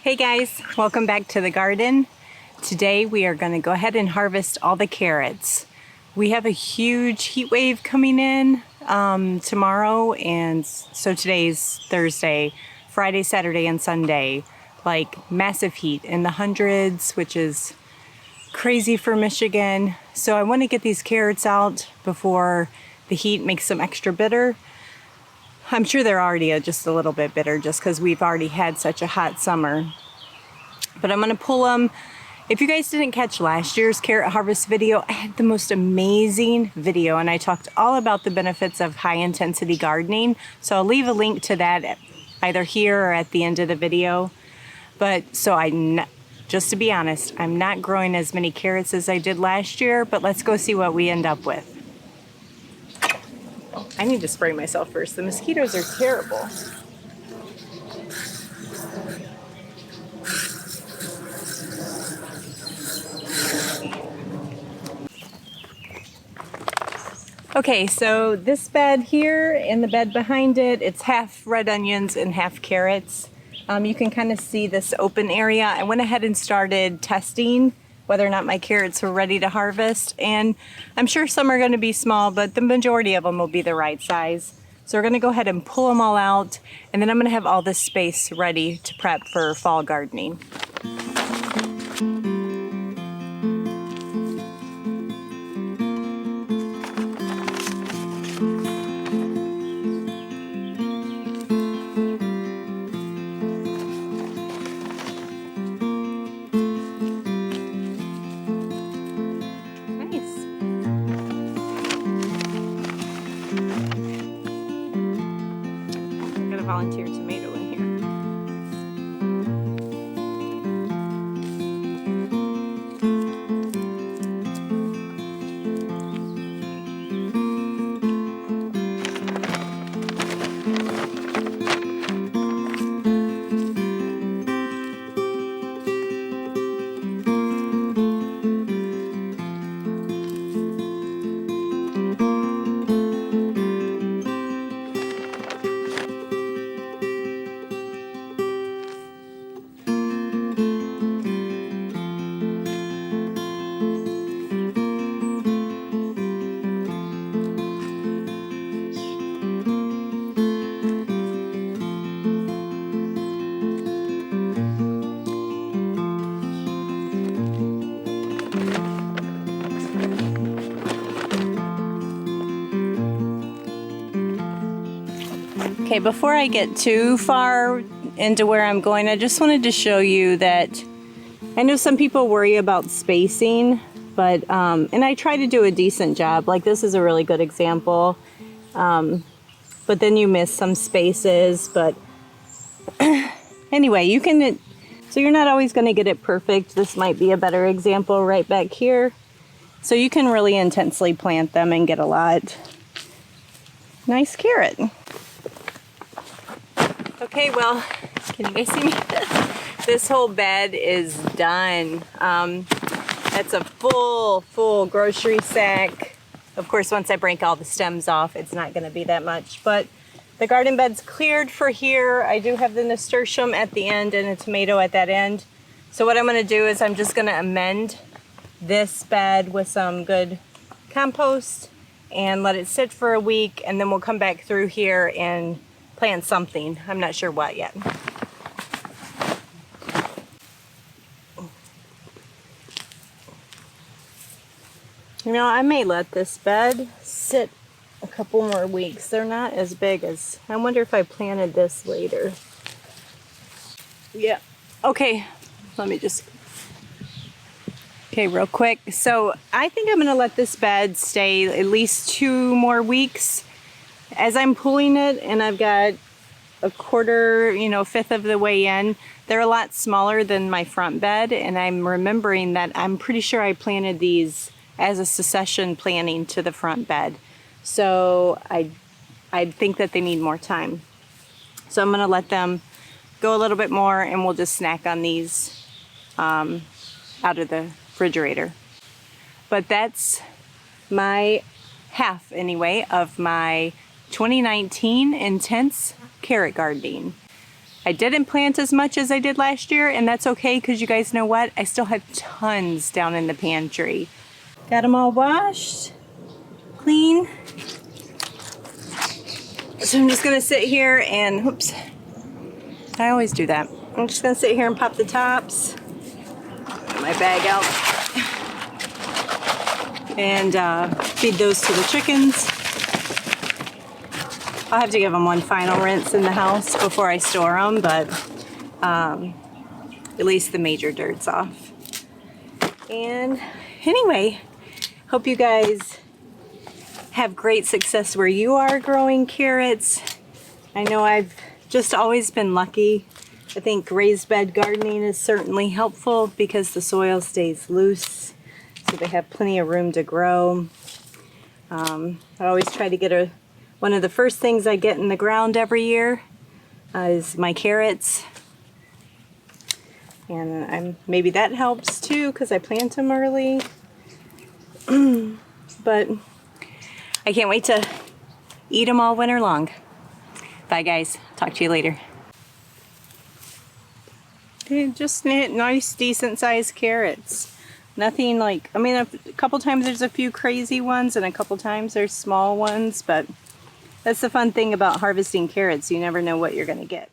Hey guys, welcome back to the garden. Today we are going to go ahead and harvest all the carrots. We have a huge heat wave coming in tomorrow, and so today's Thursday, Friday, Saturday, and Sunday. Like massive heat in the hundreds, which is crazy for Michigan. So I want to get these carrots out before the heat makes them extra bitter. I'm sure they're already just a little bit bitter just because we've already had such a hot summer. But I'm going to pull them. If you guys didn't catch last year's carrot harvest video, I had the most amazing video and I talked all about the benefits of high intensity gardening. So I'll leave a link to that either here or at the end of the video. But so just to be honest, I'm not growing as many carrots as I did last year, but let's go see what we end up with. I need to spray myself first. The mosquitoes are terrible. Okay, so this bed here and the bed behind it, it's half red onions and half carrots. You can kind of see this open area. I went ahead and started testing whether or not my carrots were ready to harvest, and I'm sure some are going to be small, but the majority of them will be the right size. So we're going to go ahead and pull them all out, and then I'm going to have all this space ready to prep for fall gardening. Volunteer tomato in here. Okay, before I get too far into where I'm going, I just wanted to show you that I know some people worry about spacing, but and I try to do a decent job. Like this is a really good example, but then you miss some spaces. But anyway, you can, so you're not always going to get it perfect. This might be a better example right back here. So you can really intensely plant them and get a lot. Nice carrot. Okay, well, can you guys see me? This whole bed is done. That's a full grocery sack. Of course, once I break all the stems off, it's not going to be that much. But the garden bed's cleared for here. I do have the nasturtium at the end and a tomato at that end. So what I'm going to do is I'm just going to amend this bed with some good compost and let it sit for a week, and then we'll come back through here and plant something. I'm not sure what yet. You know, I may let this bed sit a couple more weeks. They're not as big as, I wonder if I planted this later. Yeah. Okay, let me just, okay, real quick. So I think I'm going to let this bed stay at least 2 more weeks. As I'm pulling it, and I've got a quarter, fifth of the way in, they're a lot smaller than my front bed, and I'm remembering that I'm pretty sure I planted these as a succession planting to the front bed. So I think that they need more time. So I'm going to let them go a little bit more, and we'll just snack on these out of the refrigerator. But that's my half, anyway, of my 2019 intense carrot gardening. I didn't plant as much as I did last year, and that's okay because you guys know what? I still have tons down in the pantry. Got them all washed, clean. So I'm just gonna sit here and, oops, I always do that. I'm just gonna sit here and pop the tops. Get my bag out. And feed those to the chickens. I'll have to give them one final rinse in the house before I store them, but at least the major dirt's off. And anyway, hope you guys have great success where you are growing carrots. I know I've just always been lucky. I think raised bed gardening is certainly helpful because the soil stays loose, so they have plenty of room to grow. I always try to get one of the first things I get in the ground every year is my carrots. And maybe that helps too because I plant them early. But I can't wait to eat them all winter long. Bye guys, talk to you later. Just nice, decent sized carrots. Nothing like, I mean, a couple times there's a few crazy ones and a couple times there's small ones, but that's the fun thing about harvesting carrots. You never know what you're gonna get.